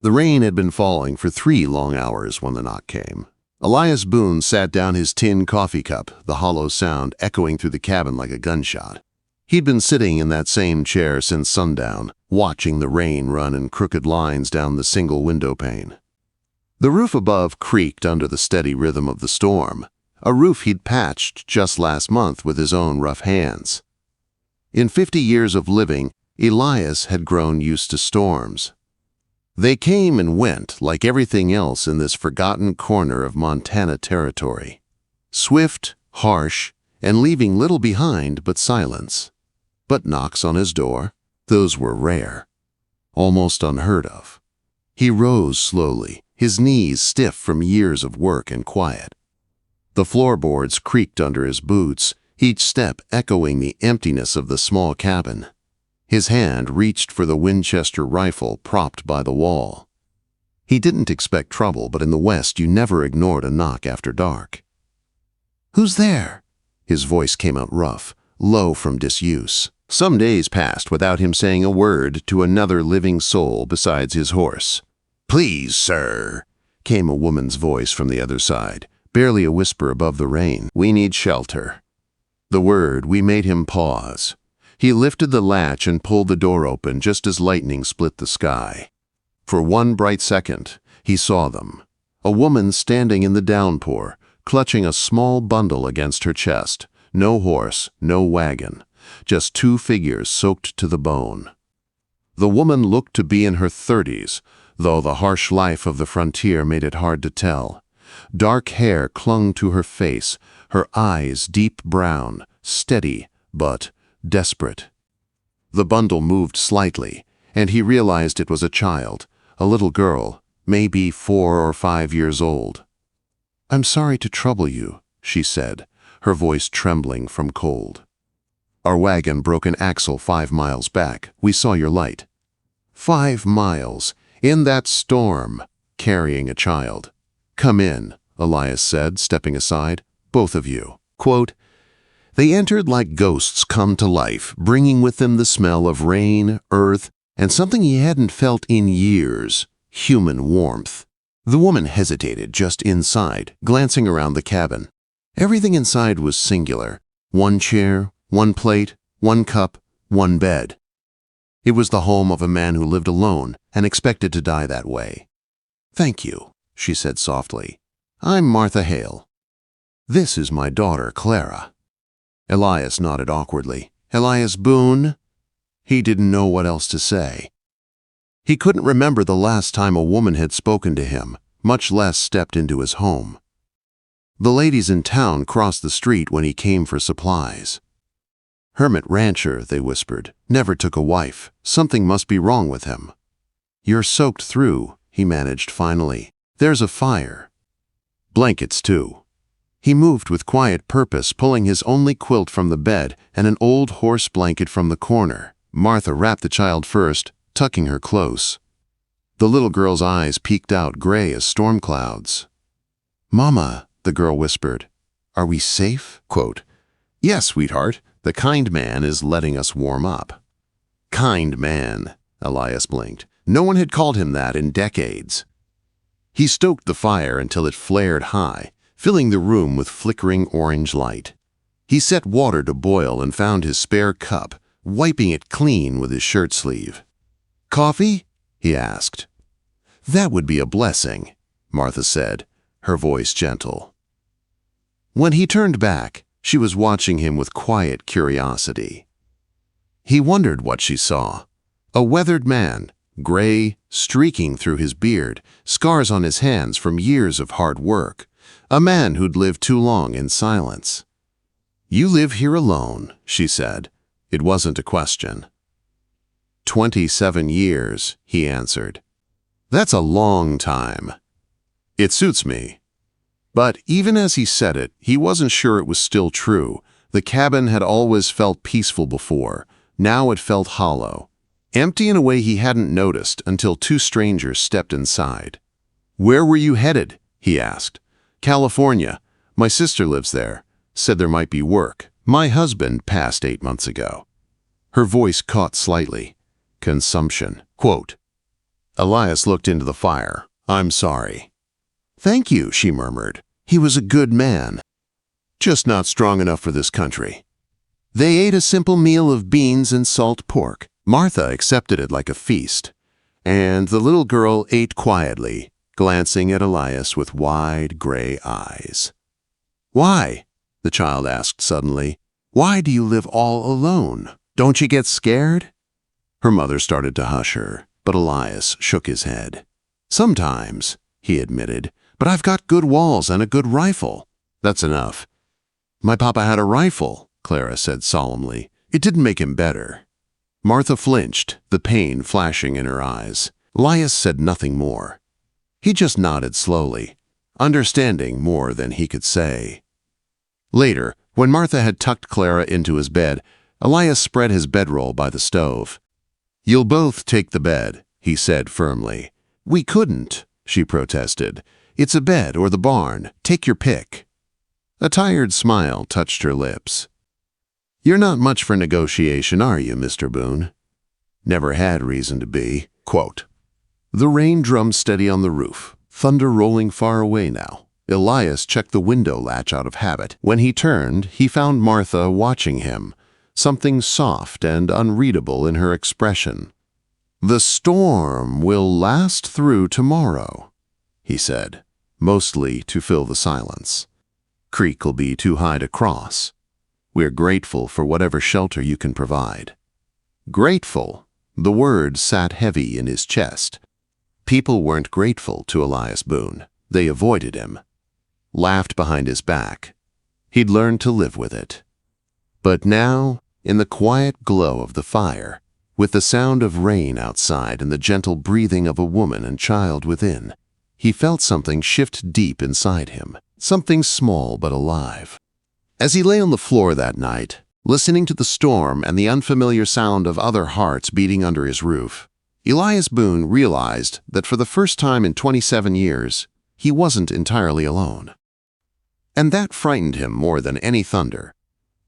The rain had been falling for 3 long hours when the knock came. Elias Boon sat down his tin coffee cup, the hollow sound echoing through the cabin like a gunshot. He'd been sitting in that same chair since sundown, watching the rain run in crooked lines down the single window pane. The roof above creaked under the steady rhythm of the storm, a roof he'd patched just last month with his own rough hands. In 50 years of living, Elias had grown used to storms. They came and went like everything else in this forgotten corner of Montana territory. Swift, harsh, and leaving little behind but silence. But knocks on his door, those were rare, almost unheard of. He rose slowly, his knees stiff from years of work and quiet. The floorboards creaked under his boots, each step echoing the emptiness of the small cabin. His hand reached for the Winchester rifle propped by the wall. He didn't expect trouble, but in the West you never ignored a knock after dark. "Who's there?" His voice came out rough, low from disuse. Some days passed without him saying a word to another living soul besides his horse. "Please, sir," came a woman's voice from the other side, barely a whisper above the rain. "We need shelter." The word we made him pause. He lifted the latch and pulled the door open just as lightning split the sky. For one bright second, he saw them. A woman standing in the downpour, clutching a small bundle against her chest. No horse, no wagon, just 2 figures soaked to the bone. The woman looked to be in her 30s, though the harsh life of the frontier made it hard to tell. Dark hair clung to her face, her eyes deep brown, steady, but desperate. The bundle moved slightly, and he realized it was a child, a little girl, maybe 4 or 5 years old. "I'm sorry to trouble you," she said, her voice trembling from cold. "Our wagon broke an axle 5 miles back. We saw your light." 5 miles, in that storm, carrying a child. "Come in," Elias said, stepping aside. "Both of you." Quote, "They entered like ghosts come to life, bringing with them the smell of rain, earth, and something he hadn't felt in years, human warmth." The woman hesitated just inside, glancing around the cabin. Everything inside was singular. 1 chair, 1 plate, 1 cup, 1 bed. It was the home of a man who lived alone and expected to die that way. "Thank you," she said softly. "I'm Martha Hale. This is my daughter, Clara." Elias nodded awkwardly. "Elias Boon?" He didn't know what else to say. He couldn't remember the last time a woman had spoken to him, much less stepped into his home. The ladies in town crossed the street when he came for supplies. "Hermit rancher," they whispered, "never took a wife. Something must be wrong with him." "You're soaked through," he managed finally. "There's a fire." "Blankets, too." He moved with quiet purpose, pulling his only quilt from the bed and an old horse blanket from the corner. Martha wrapped the child first, tucking her close. The little girl's eyes peeked out gray as storm clouds. "Mama," the girl whispered, "are we safe?" Quote, "Yes, sweetheart, the kind man is letting us warm up." Kind man, Elias blinked. No one had called him that in decades. He stoked the fire until it flared high, filling the room with flickering orange light. He set water to boil and found his spare cup, wiping it clean with his shirt sleeve. "Coffee?" he asked. "That would be a blessing," Martha said, her voice gentle. When he turned back, she was watching him with quiet curiosity. He wondered what she saw. A weathered man, gray, streaking through his beard, scars on his hands from years of hard work. A man who'd lived too long in silence. "You live here alone," she said. It wasn't a question. 27 years, he answered. "That's a long time." "It suits me." But even as he said it, he wasn't sure it was still true. The cabin had always felt peaceful before. Now it felt hollow. Empty in a way he hadn't noticed until 2 strangers stepped inside. "Where were you headed?" he asked. "California. My sister lives there. Said there might be work. My husband passed 8 months ago." Her voice caught slightly. "Consumption." Quote, Elias looked into the fire. "I'm sorry." "Thank you," she murmured. "He was a good man. Just not strong enough for this country." They ate a simple meal of beans and salt pork. Martha accepted it like a feast, and the little girl ate quietly, glancing at Elias with wide gray eyes. "Why?" the child asked suddenly. "Why do you live all alone? Don't you get scared?" Her mother started to hush her, but Elias shook his head. "Sometimes," he admitted, "but I've got good walls and a good rifle." "That's enough." "My papa had a rifle," Clara said solemnly. "It didn't make him better." Martha flinched, the pain flashing in her eyes. Elias said nothing more. He just nodded slowly, understanding more than he could say. Later, when Martha had tucked Clara into his bed, Elias spread his bedroll by the stove. "You'll both take the bed," he said firmly. "We couldn't," she protested. "It's a bed or the barn. Take your pick." A tired smile touched her lips. "You're not much for negotiation, are you, Mr. Boon?" "Never had reason to be." Quote, the rain drummed steady on the roof, thunder rolling far away now. Elias checked the window latch out of habit. When he turned, he found Martha watching him, something soft and unreadable in her expression. "The storm will last through tomorrow," he said, mostly to fill the silence. "Creek'll be too high to cross. We're grateful for whatever shelter you can provide." Grateful. The word sat heavy in his chest. People weren't grateful to Elias Boon. They avoided him, laughed behind his back. He'd learned to live with it. But now, in the quiet glow of the fire, with the sound of rain outside and the gentle breathing of a woman and child within, he felt something shift deep inside him, something small but alive. As he lay on the floor that night, listening to the storm and the unfamiliar sound of other hearts beating under his roof, Elias Boon realized that for the first time in 27 years, he wasn't entirely alone. And that frightened him more than any thunder.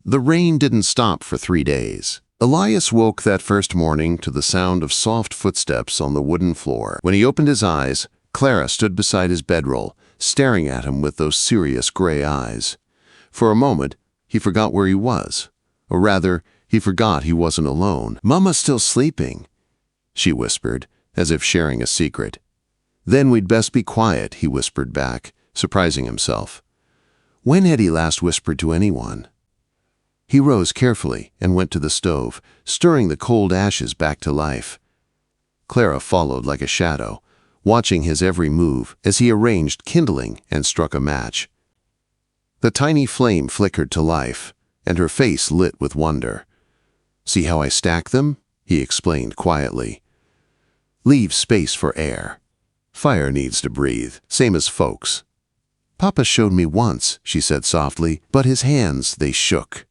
The rain didn't stop for 3 days. Elias woke that first morning to the sound of soft footsteps on the wooden floor. When he opened his eyes, Clara stood beside his bedroll, staring at him with those serious gray eyes. For a moment, he forgot where he was. Or rather, he forgot he wasn't alone. "Mama's still sleeping," she whispered, as if sharing a secret. "Then we'd best be quiet," he whispered back, surprising himself. When had he last whispered to anyone? He rose carefully and went to the stove, stirring the cold ashes back to life. Clara followed like a shadow, watching his every move as he arranged kindling and struck a match. The tiny flame flickered to life, and her face lit with wonder. "See how I stack them?" he explained quietly. "Leave space for air. Fire needs to breathe, same as folks." "Papa showed me once," she said softly, "but his hands, they shook."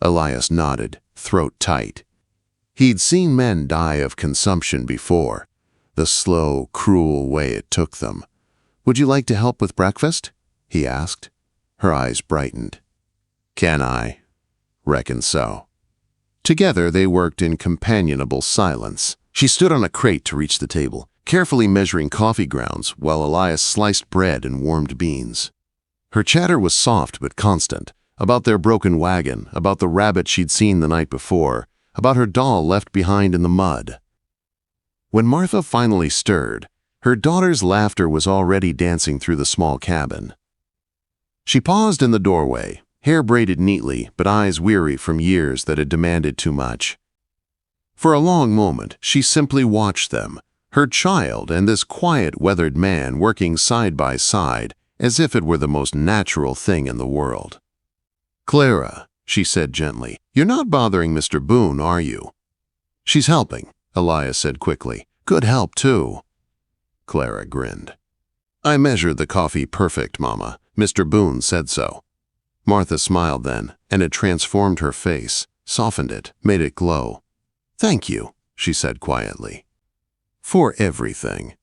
Elias nodded, throat tight. He'd seen men die of consumption before, the slow, cruel way it took them. "Would you like to help with breakfast?" he asked. Her eyes brightened. "Can I?" "Reckon so." Together they worked in companionable silence. She stood on a crate to reach the table, carefully measuring coffee grounds while Elias sliced bread and warmed beans. Her chatter was soft but constant, about their broken wagon, about the rabbit she'd seen the night before, about her doll left behind in the mud. When Martha finally stirred, her daughter's laughter was already dancing through the small cabin. She paused in the doorway, hair braided neatly, but eyes weary from years that had demanded too much. For a long moment, she simply watched them, her child and this quiet, weathered man working side by side, as if it were the most natural thing in the world. "Clara," she said gently, "you're not bothering Mr. Boon, are you?" "She's helping," Elias said quickly. "Good help, too." Clara grinned. "I measured the coffee perfect, Mama. Mr. Boon said so." Martha smiled then, and it transformed her face, softened it, made it glow. "Thank you," she said quietly. "For everything."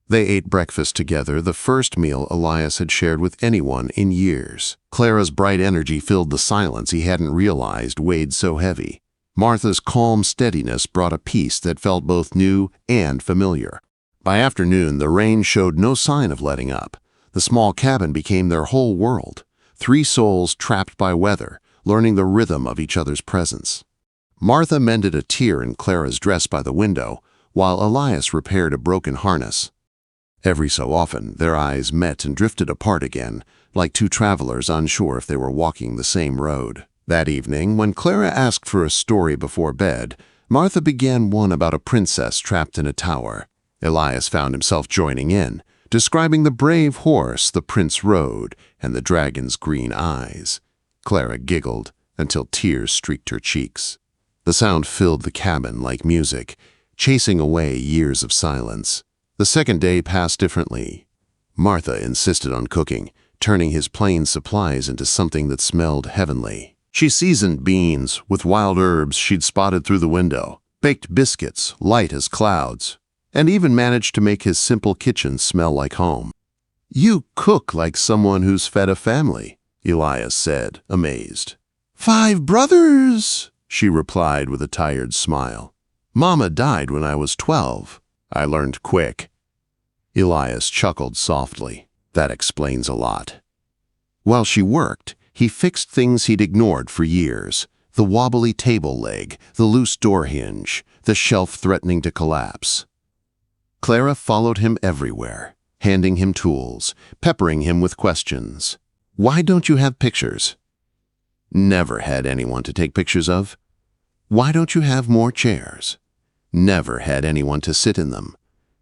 They ate breakfast together, the first meal Elias had shared with anyone in years. Clara's bright energy filled the silence he hadn't realized weighed so heavy. Martha's calm steadiness brought a peace that felt both new and familiar. By afternoon, the rain showed no sign of letting up. The small cabin became their whole world. 3 souls trapped by weather, learning the rhythm of each other's presence. Martha mended a tear in Clara's dress by the window, while Elias repaired a broken harness. Every so often, their eyes met and drifted apart again, like 2 travelers unsure if they were walking the same road. That evening, when Clara asked for a story before bed, Martha began one about a princess trapped in a tower. Elias found himself joining in, describing the brave horse the prince rode and the dragon's green eyes. Clara giggled until tears streaked her cheeks. The sound filled the cabin like music, chasing away years of silence. The second day passed differently. Martha insisted on cooking, turning his plain supplies into something that smelled heavenly. She seasoned beans with wild herbs she'd spotted through the window, baked biscuits light as clouds, and even managed to make his simple kitchen smell like home. "You cook like someone who's fed a family," Elias said, amazed. "5 brothers," she replied with a tired smile. "Mama died when I was 12. I learned quick." Elias chuckled softly. That explains a lot. While she worked, he fixed things he'd ignored for years. The wobbly table leg, the loose door hinge, the shelf threatening to collapse. Clara followed him everywhere, handing him tools, peppering him with questions. "Why don't you have pictures?" "Never had anyone to take pictures of." "Why don't you have more chairs?" "Never had anyone to sit in them."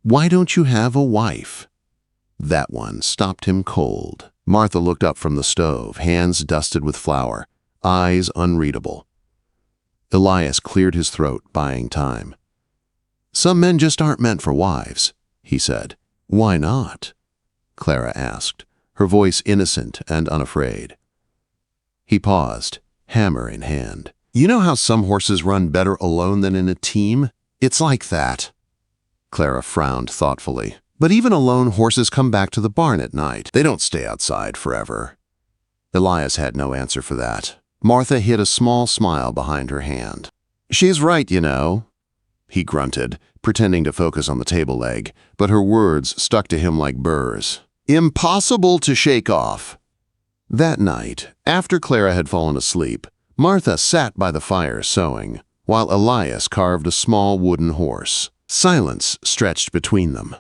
"Why don't you have a wife?" That one stopped him cold. Martha looked up from the stove, hands dusted with flour, eyes unreadable. Elias cleared his throat, buying time. "Some men just aren't meant for wives," he said. "Why not?" Clara asked, her voice innocent and unafraid. He paused, hammer in hand. "You know how some horses run better alone than in a team? It's like that." Clara frowned thoughtfully. "But even alone, horses come back to the barn at night. They don't stay outside forever." Elias had no answer for that. Martha hid a small smile behind her hand. "She's right, you know," he grunted, pretending to focus on the table leg, but her words stuck to him like burrs. Impossible to shake off. That night, after Clara had fallen asleep, Martha sat by the fire sewing, while Elias carved a small wooden horse. Silence stretched between them.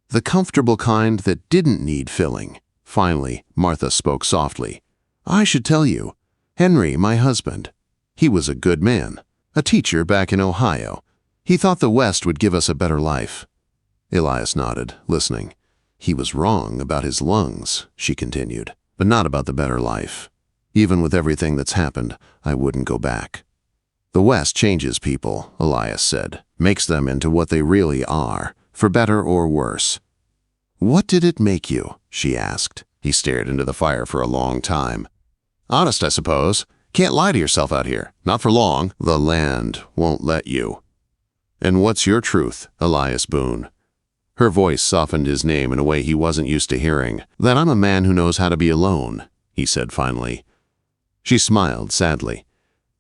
The comfortable kind that didn't need filling. Finally, Martha spoke softly. "I should tell you, Henry, my husband. He was a good man, a teacher back in Ohio. He thought the West would give us a better life." Elias nodded, listening. "He was wrong about his lungs," she continued, "but not about the better life. Even with everything that's happened, I wouldn't go back." "The West changes people," Elias said, "makes them into what they really are, for better or worse." "What did it make you?" she asked. He stared into the fire for a long time. "Honest, I suppose. Can't lie to yourself out here. Not for long. The land won't let you." "And what's your truth, Elias Boon?" Her voice softened his name in a way he wasn't used to hearing. "That I'm a man who knows how to be alone," he said finally. She smiled sadly.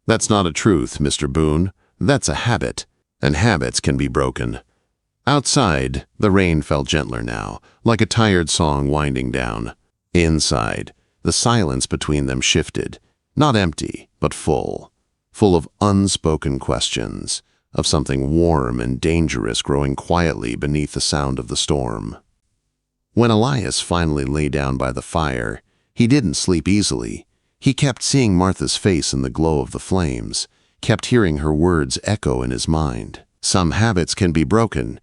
"That's not a truth, Mr. Boon. That's a habit, and habits can be broken." Outside, the rain felt gentler now, like a tired song winding down. Inside, the silence between them shifted, not empty, but full of unspoken questions, of something warm and dangerous growing quietly beneath the sound of the storm. When Elias finally lay down by the fire, he didn't sleep easily. He kept seeing Martha's face in the glow of the flames, kept hearing her words echo in his mind. Some habits can be broken.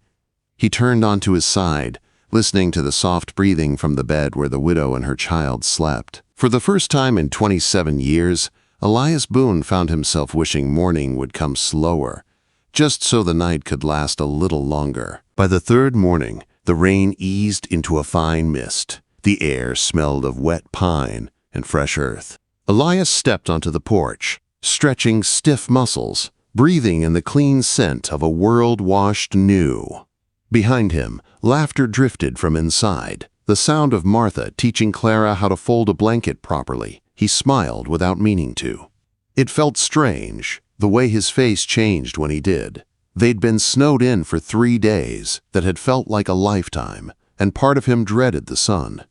He turned onto his side, listening to the soft breathing from the bed where the widow and her child slept. For the first time in 27 years, Elias Boon found himself wishing morning would come slower, just so the night could last a little longer. By the third morning, the rain eased into a fine mist. The air smelled of wet pine and fresh earth. Elias stepped onto the porch, stretching stiff muscles, breathing in the clean scent of a world washed new. Behind him, laughter drifted from inside, the sound of Martha teaching Clara how to fold a blanket properly. He smiled without meaning to. It felt strange, the way his face changed when he did. They'd been snowed in for 3 days that had felt like a lifetime, and part of him dreaded the sun.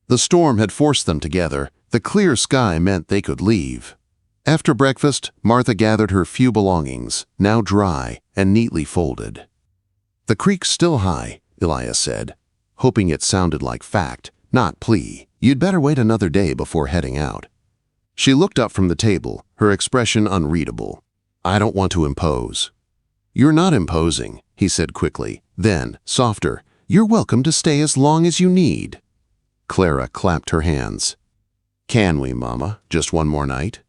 The storm had forced them together. The clear sky meant they could leave. After breakfast, Martha gathered her few belongings, now dry and neatly folded. "The creek's still high," Elias said, hoping it sounded like fact, not plea. "You'd better wait another day before heading out." She looked up from the table, her expression unreadable. "I don't want to impose." "You're not imposing," he said quickly. Then, softer, "You're welcome to stay as long as you need." Clara clapped her hands. "Can we, Mama? Just one more night?"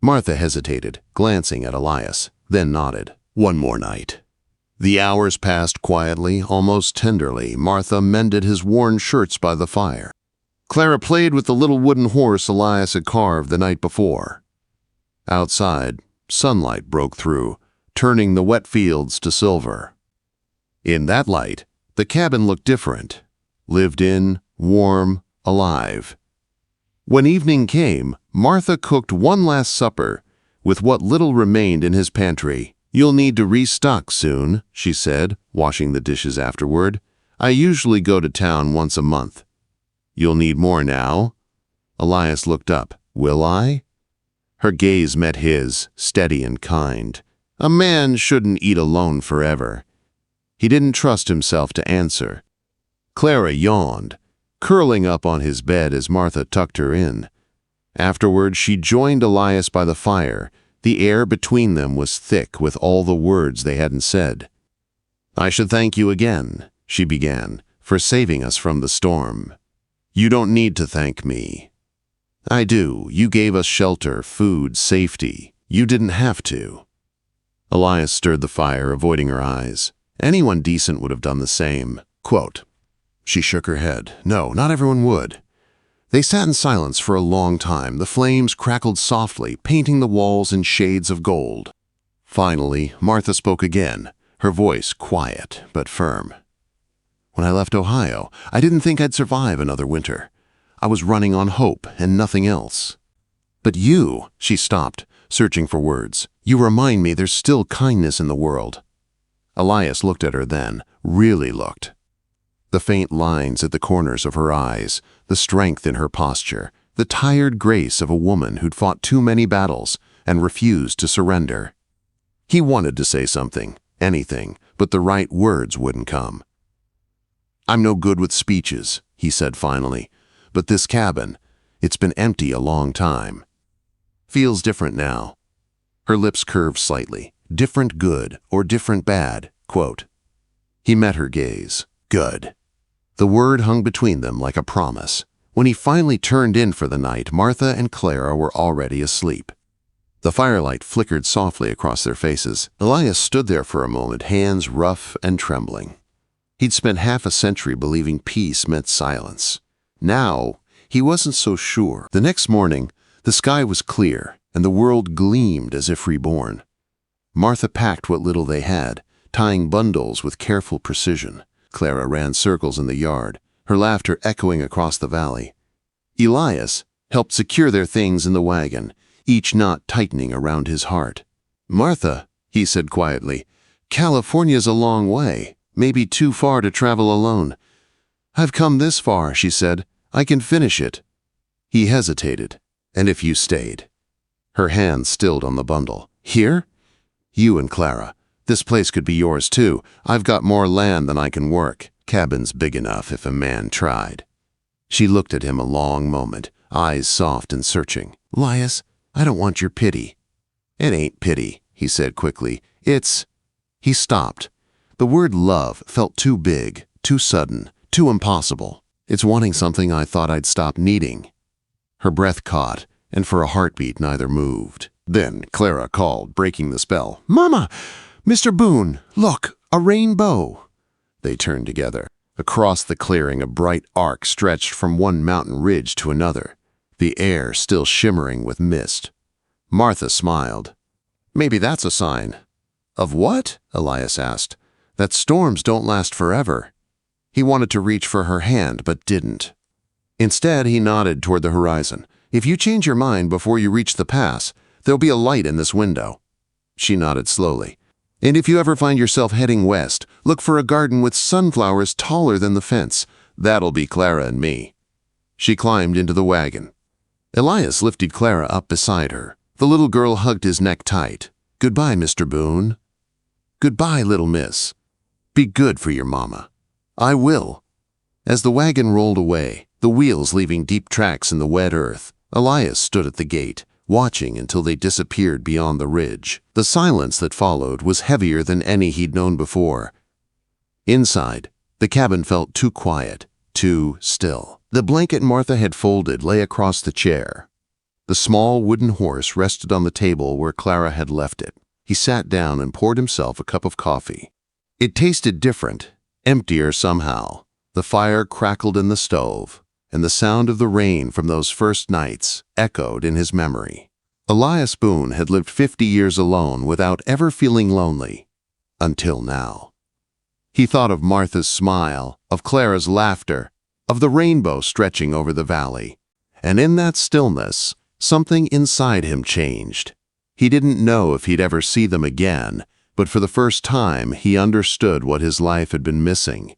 Martha hesitated, glancing at Elias, then nodded. "One more night." The hours passed quietly, almost tenderly. Martha mended his worn shirts by the fire. Clara played with the little wooden horse Elias had carved the night before. Outside, sunlight broke through, turning the wet fields to silver. In that light, the cabin looked different. Lived in, warm, alive. When evening came, Martha cooked one last supper, with what little remained in his pantry. "You'll need to restock soon," she said, washing the dishes afterward. "I usually go to town once a month." "You'll need more now?" Elias looked up. "Will I?" Her gaze met his, steady and kind. A man shouldn't eat alone forever. He didn't trust himself to answer. Clara yawned, curling up on his bed as Martha tucked her in. Afterward, she joined Elias by the fire. The air between them was thick with all the words they hadn't said. "I should thank you again," she began, "for saving us from the storm." "You don't need to thank me." "I do. You gave us shelter, food, safety. You didn't have to." Elias stirred the fire, avoiding her eyes. Anyone decent would have done the same. Quote. She shook her head. No, not everyone would. They sat in silence for a long time. The flames crackled softly, painting the walls in shades of gold. Finally, Martha spoke again, her voice quiet but firm. "When I left Ohio, I didn't think I'd survive another winter. I was running on hope and nothing else. But you," she stopped, searching for words, "you remind me there's still kindness in the world." Elias looked at her then, really looked. The faint lines at the corners of her eyes, the strength in her posture, the tired grace of a woman who'd fought too many battles and refused to surrender. He wanted to say something, anything, but the right words wouldn't come. "I'm no good with speeches," he said finally, "but this cabin, it's been empty a long time. Feels different now." Her lips curved slightly. "Different good or different bad?" Quote. He met her gaze. "Good." The word hung between them like a promise. When he finally turned in for the night, Martha and Clara were already asleep. The firelight flickered softly across their faces. Elias stood there for a moment, hands rough and trembling. He'd spent half a century believing peace meant silence. Now, he wasn't so sure. The next morning, the sky was clear, and the world gleamed as if reborn. Martha packed what little they had, tying bundles with careful precision. Clara ran circles in the yard, her laughter echoing across the valley. Elias helped secure their things in the wagon, each knot tightening around his heart. "Martha," he said quietly, "California's a long way, maybe too far to travel alone." "I've come this far," she said. "I can finish it." He hesitated. "And if you stayed?" Her hand stilled on the bundle. "Here?" "You and Clara. This place could be yours too. I've got more land than I can work. Cabin's big enough if a man tried." She looked at him a long moment, eyes soft and searching. "Elias, I don't want your pity." "It ain't pity," he said quickly. "It's—" He stopped. The word love felt too big, too sudden, too impossible. "It's wanting something I thought I'd stop needing." Her breath caught, and for a heartbeat neither moved. Then Clara called, breaking the spell. "Mama! Mr. Boon, look, a rainbow!" They turned together. Across the clearing, a bright arc stretched from one mountain ridge to another, the air still shimmering with mist. Martha smiled. "Maybe that's a sign." "Of what?" Elias asked. "That storms don't last forever." He wanted to reach for her hand, but didn't. Instead, he nodded toward the horizon. "If you change your mind before you reach the pass, there'll be a light in this window." She nodded slowly. And if you ever find yourself heading west, look for a garden with sunflowers taller than the fence. That'll be Clara and me." She climbed into the wagon. Elias lifted Clara up beside her. The little girl hugged his neck tight. "Goodbye, Mr. Boon." "Goodbye, little miss. Be good for your mama." "I will." As the wagon rolled away, the wheels leaving deep tracks in the wet earth, Elias stood at the gate, watching until they disappeared beyond the ridge. The silence that followed was heavier than any he'd known before. Inside, the cabin felt too quiet, too still. The blanket Martha had folded lay across the chair. The small wooden horse rested on the table where Clara had left it. He sat down and poured himself a cup of coffee. It tasted different, emptier somehow. The fire crackled in the stove, and the sound of the rain from those first nights echoed in his memory. Elias Boon had lived 50 years alone without ever feeling lonely, until now. He thought of Martha's smile, of Clara's laughter, of the rainbow stretching over the valley, and in that stillness, something inside him changed. He didn't know if he'd ever see them again, but for the first time he understood what his life had been missing.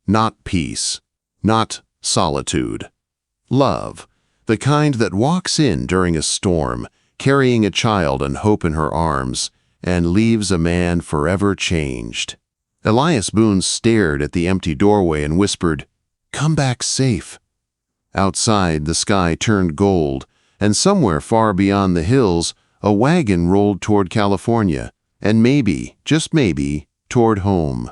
Not peace, not solitude. Love, the kind that walks in during a storm, carrying a child and hope in her arms, and leaves a man forever changed. Elias Boon stared at the empty doorway and whispered, "Come back safe." Outside, the sky turned gold, and somewhere far beyond the hills, a wagon rolled toward California, and maybe, just maybe, toward home.